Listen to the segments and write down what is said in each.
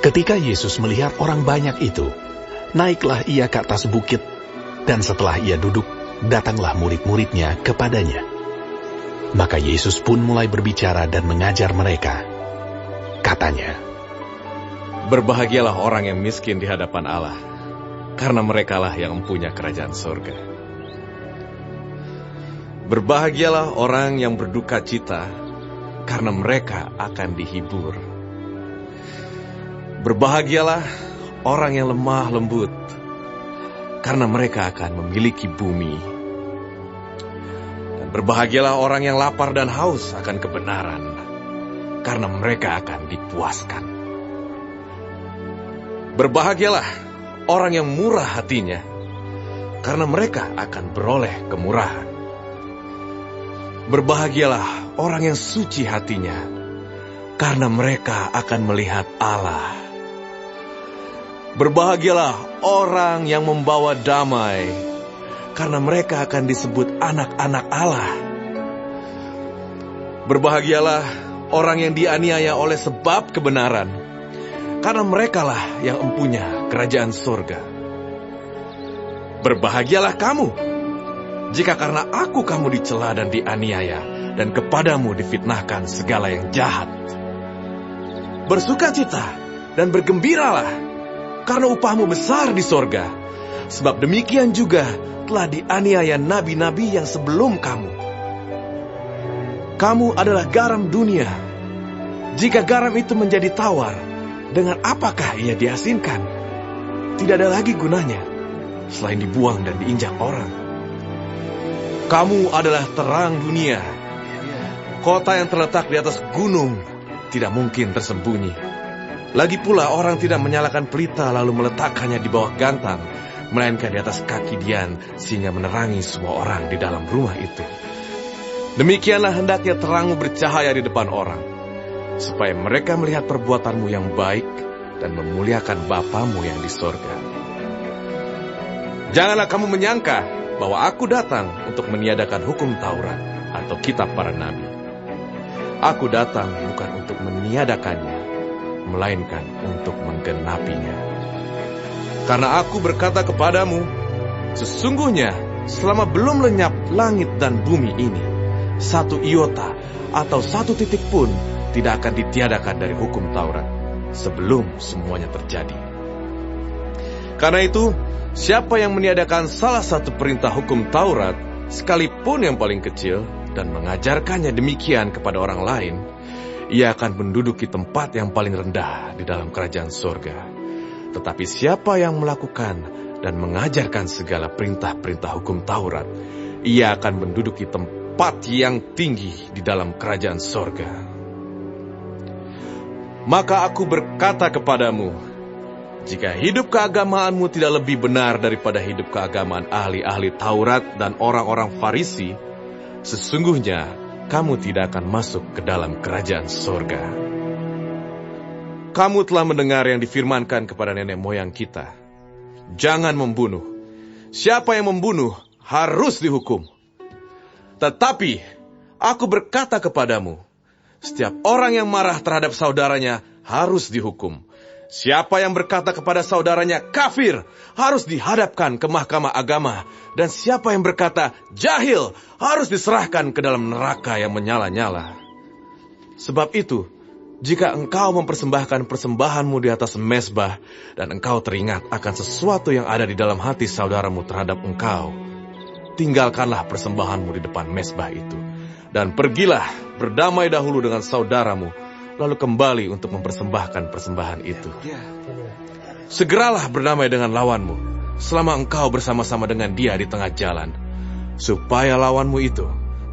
Ketika Yesus melihat orang banyak itu, naiklah ia ke atas bukit, dan setelah ia duduk, datanglah murid-muridnya kepadanya. Maka Yesus pun mulai berbicara dan mengajar mereka. Katanya, "Berbahagialah orang yang miskin di hadapan Allah, karena merekalah yang mempunyai kerajaan surga. Berbahagialah orang yang berduka cita, karena mereka akan dihibur. Berbahagialah orang yang lemah lembut, karena mereka akan memiliki bumi. Dan berbahagialah orang yang lapar dan haus akan kebenaran, karena mereka akan dipuaskan. Berbahagialah orang yang murah hatinya, karena mereka akan beroleh kemurahan. Berbahagialah orang yang suci hatinya, karena mereka akan melihat Allah. Berbahagialah orang yang membawa damai, karena mereka akan disebut anak-anak Allah. Berbahagialah orang yang dianiaya oleh sebab kebenaran, karena merekalah yang mempunyai kerajaan surga. Berbahagialah kamu, jika karena aku kamu dicela dan dianiaya, dan kepadamu difitnahkan segala yang jahat. Bersukacita dan bergembiralah, karena upahmu besar di sorga, sebab demikian juga telah dianiaya nabi-nabi yang sebelum kamu. Kamu adalah garam dunia. Jika garam itu menjadi tawar, dengan apakah ia diasinkan? Tidak ada lagi gunanya, selain dibuang dan diinjak orang. Kamu adalah terang dunia. Kota yang terletak di atas gunung tidak mungkin tersembunyi. Lagi pula orang tidak menyalakan pelita lalu meletakkannya di bawah gantang, melainkan di atas kaki dian, sehingga menerangi semua orang di dalam rumah itu. Demikianlah hendaknya terangmu bercahaya di depan orang, supaya mereka melihat perbuatanmu yang baik dan memuliakan Bapamu yang di sorga. Janganlah kamu menyangka bahwa aku datang untuk meniadakan hukum Taurat atau kitab para nabi. Aku datang bukan untuk meniadakannya, melainkan untuk menggenapinya. Karena aku berkata kepadamu, sesungguhnya selama belum lenyap langit dan bumi ini, satu iota atau satu titik pun tidak akan ditiadakan dari hukum Taurat, sebelum semuanya terjadi. Karena itu, siapa yang meniadakan salah satu perintah hukum Taurat, sekalipun yang paling kecil, dan mengajarkannya demikian kepada orang lain, ia akan menduduki tempat yang paling rendah di dalam kerajaan surga. Tetapi siapa yang melakukan dan mengajarkan segala perintah-perintah hukum Taurat, ia akan menduduki tempat yang tinggi di dalam kerajaan surga. Maka aku berkata kepadamu, jika hidup keagamaanmu tidak lebih benar daripada hidup keagamaan ahli-ahli Taurat dan orang-orang Farisi, sesungguhnya kamu tidak akan masuk ke dalam kerajaan surga. Kamu telah mendengar yang difirmankan kepada nenek moyang kita, jangan membunuh. Siapa yang membunuh harus dihukum. Tetapi aku berkata kepadamu, setiap orang yang marah terhadap saudaranya harus dihukum. Siapa yang berkata kepada saudaranya kafir harus dihadapkan ke mahkamah agama, dan siapa yang berkata jahil harus diserahkan ke dalam neraka yang menyala-nyala. Sebab itu, jika engkau mempersembahkan persembahanmu di atas mezbah, dan engkau teringat akan sesuatu yang ada di dalam hati saudaramu terhadap engkau, tinggalkanlah persembahanmu di depan mezbah itu, dan pergilah berdamai dahulu dengan saudaramu, lalu kembali untuk mempersembahkan persembahan itu. Segeralah berdamai dengan lawanmu, selama engkau bersama-sama dengan dia di tengah jalan, supaya lawanmu itu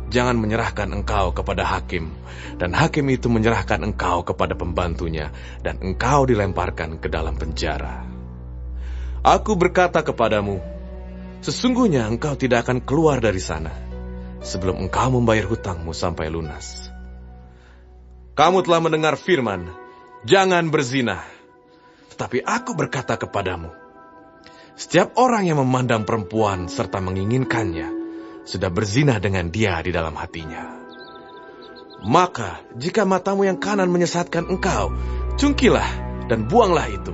jangan menyerahkan engkau kepada hakim, dan hakim itu menyerahkan engkau kepada pembantunya, dan engkau dilemparkan ke dalam penjara. Aku berkata kepadamu, sesungguhnya engkau tidak akan keluar dari sana, sebelum engkau membayar hutangmu sampai lunas. Kamu telah mendengar firman, jangan berzina. Tetapi aku berkata kepadamu, setiap orang yang memandang perempuan serta menginginkannya, sudah berzina dengan dia di dalam hatinya. Maka, jika matamu yang kanan menyesatkan engkau, cungkilah dan buanglah itu.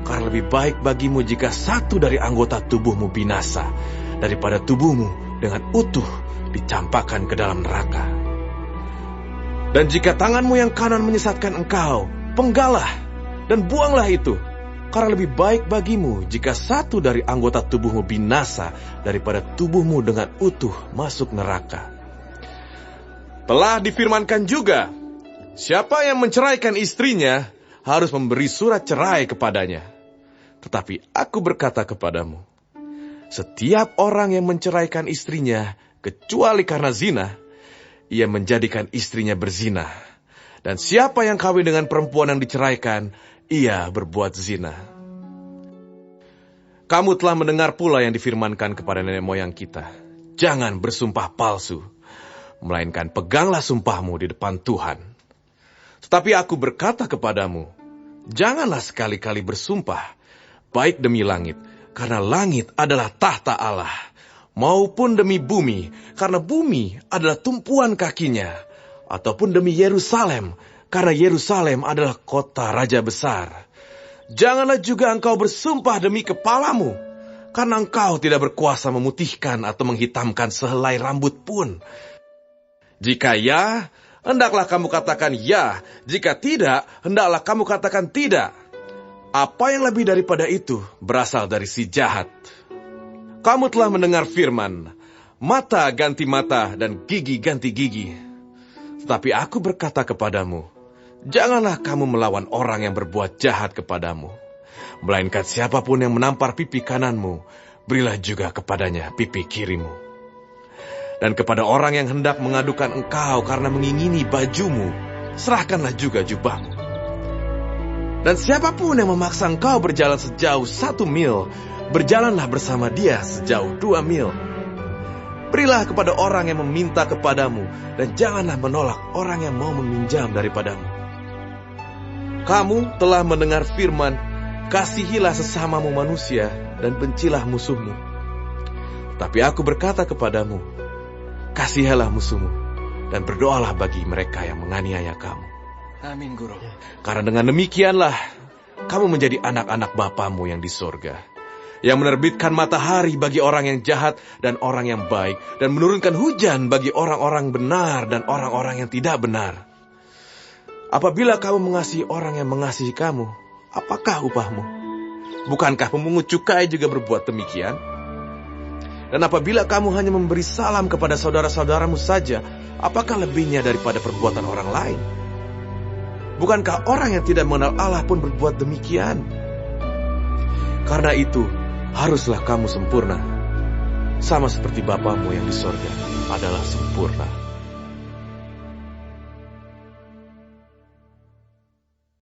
Karena lebih baik bagimu jika satu dari anggota tubuhmu binasa, daripada tubuhmu dengan utuh dicampakkan ke dalam neraka. Dan jika tanganmu yang kanan menyesatkan engkau, penggalah dan buanglah itu. Karena lebih baik bagimu jika satu dari anggota tubuhmu binasa, daripada tubuhmu dengan utuh masuk neraka. Telah difirmankan juga, siapa yang menceraikan istrinya harus memberi surat cerai kepadanya. Tetapi aku berkata kepadamu, setiap orang yang menceraikan istrinya, kecuali karena zina, ia menjadikan istrinya berzina. Dan siapa yang kawin dengan perempuan yang diceraikan, ia berbuat zina. Kamu telah mendengar pula yang difirmankan kepada nenek moyang kita, jangan bersumpah palsu, melainkan peganglah sumpahmu di depan Tuhan. Tetapi aku berkata kepadamu, janganlah sekali-kali bersumpah, baik demi langit, karena langit adalah tahta Allah, maupun demi bumi, karena bumi adalah tumpuan kakinya, ataupun demi Yerusalem, karena Yerusalem adalah kota raja besar. Janganlah juga engkau bersumpah demi kepalamu, karena engkau tidak berkuasa memutihkan atau menghitamkan sehelai rambut pun. Jika ya, hendaklah kamu katakan ya. Jika tidak, hendaklah kamu katakan tidak. Apa yang lebih daripada itu berasal dari si jahat. Kamu telah mendengar firman, mata ganti mata dan gigi ganti gigi. Tetapi aku berkata kepadamu, janganlah kamu melawan orang yang berbuat jahat kepadamu. Melainkan siapapun yang menampar pipi kananmu, berilah juga kepadanya pipi kirimu. Dan kepada orang yang hendak mengadukan engkau karena mengingini bajumu, serahkanlah juga jubahmu. Dan siapapun yang memaksa engkau berjalan sejauh 1 mil, berjalanlah bersama dia sejauh 2 mil. Berilah kepada orang yang meminta kepadamu, dan janganlah menolak orang yang mau meminjam daripadamu. Kamu telah mendengar firman, kasihilah sesamamu manusia, dan bencilah musuhmu. Tapi aku berkata kepadamu, kasihilah musuhmu, dan berdoalah bagi mereka yang menganiaya kamu. Amin, Guru. Karena dengan demikianlah, kamu menjadi anak-anak Bapamu yang di sorga, yang menerbitkan matahari bagi orang yang jahat dan orang yang baik, dan menurunkan hujan bagi orang-orang benar dan orang-orang yang tidak benar. Apabila kamu mengasihi orang yang mengasihi kamu, apakah upahmu? Bukankah pemungut cukai juga berbuat demikian? Dan apabila kamu hanya memberi salam kepada saudara-saudaramu saja, apakah lebihnya daripada perbuatan orang lain? Bukankah orang yang tidak mengenal Allah pun berbuat demikian? Karena itu, haruslah kamu sempurna, sama seperti Bapamu yang di sorga adalah sempurna.